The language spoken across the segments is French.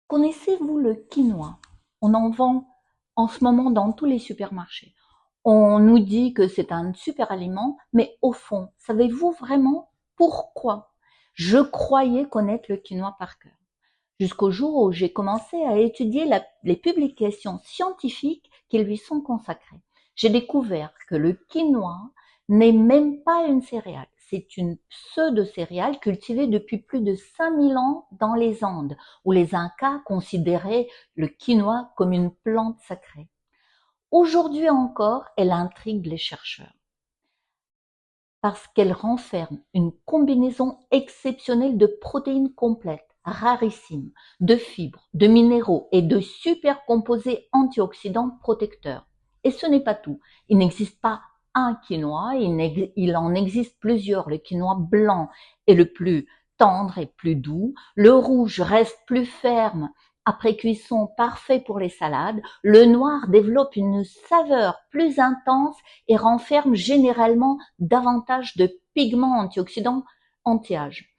Connaissez-vous le quinoa? On en vend en ce moment dans tous les supermarchés. On nous dit que c'est un super aliment, mais au fond, savez-vous vraiment pourquoi? Je croyais connaître le quinoa par cœur, jusqu'au jour où j'ai commencé à étudier les publications scientifiques qui lui sont consacrées. J'ai découvert que le quinoa n'est même pas une céréale, c'est une pseudo-céréale cultivée depuis plus de 5000 ans dans les Andes, où les Incas considéraient le quinoa comme une plante sacrée. Aujourd'hui encore, elle intrigue les chercheurs parce qu'elle renferme une combinaison exceptionnelle de protéines complètes, rarissimes, de fibres, de minéraux et de supercomposés antioxydants protecteurs. Et ce n'est pas tout. Il n'existe pas un quinoa, il en existe plusieurs. Le quinoa blanc est le plus tendre et plus doux. Le rouge reste plus ferme après cuisson, parfait pour les salades. Le noir développe une saveur plus intense et renferme généralement davantage de pigments antioxydants anti-âge.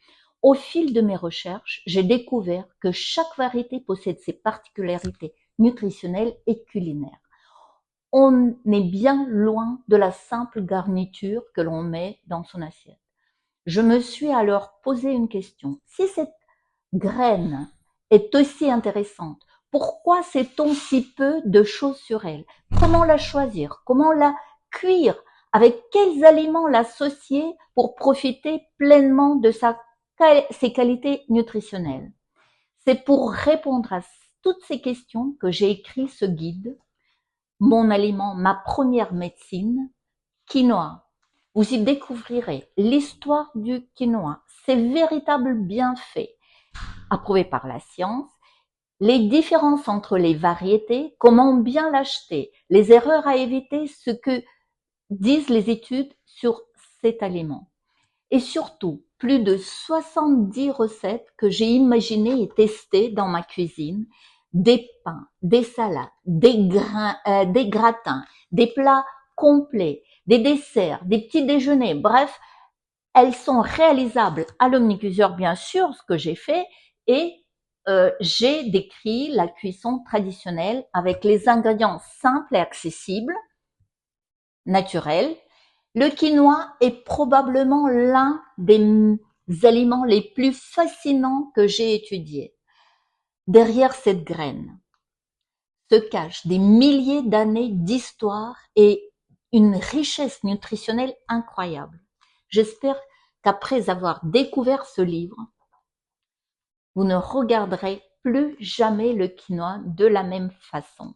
Au fil de mes recherches, j'ai découvert que chaque variété possède ses particularités nutritionnelles et culinaires. On est bien loin de la simple garniture que l'on met dans son assiette. Je me suis alors posé une question. Si cette graine est aussi intéressante, pourquoi sait-on si peu de choses sur elle? Comment la choisir? Comment la cuire? Avec quels aliments l'associer pour profiter pleinement de ses qualités nutritionnelles? C'est pour répondre à toutes ces questions que j'ai écrit ce guide, Mon aliment, ma première médecine, quinoa. Vous y découvrirez l'histoire du quinoa, ses véritables bienfaits, approuvés par la science, les différences entre les variétés, comment bien l'acheter, les erreurs à éviter, ce que disent les études sur cet aliment. Et surtout, plus de 70 recettes que j'ai imaginées et testées dans ma cuisine, des pains, des salades, des gratins, des plats complets, des desserts, des petits déjeuners, bref, elles sont réalisables à l'omnicuiseur, bien sûr, ce que j'ai fait, et j'ai décrit la cuisson traditionnelle avec les ingrédients simples et accessibles, naturels. Le quinoa est probablement l'un des aliments les plus fascinants que j'ai étudiés. Derrière cette graine se cachent des milliers d'années d'histoire et une richesse nutritionnelle incroyable. J'espère qu'après avoir découvert ce livre, vous ne regarderez plus jamais le quinoa de la même façon.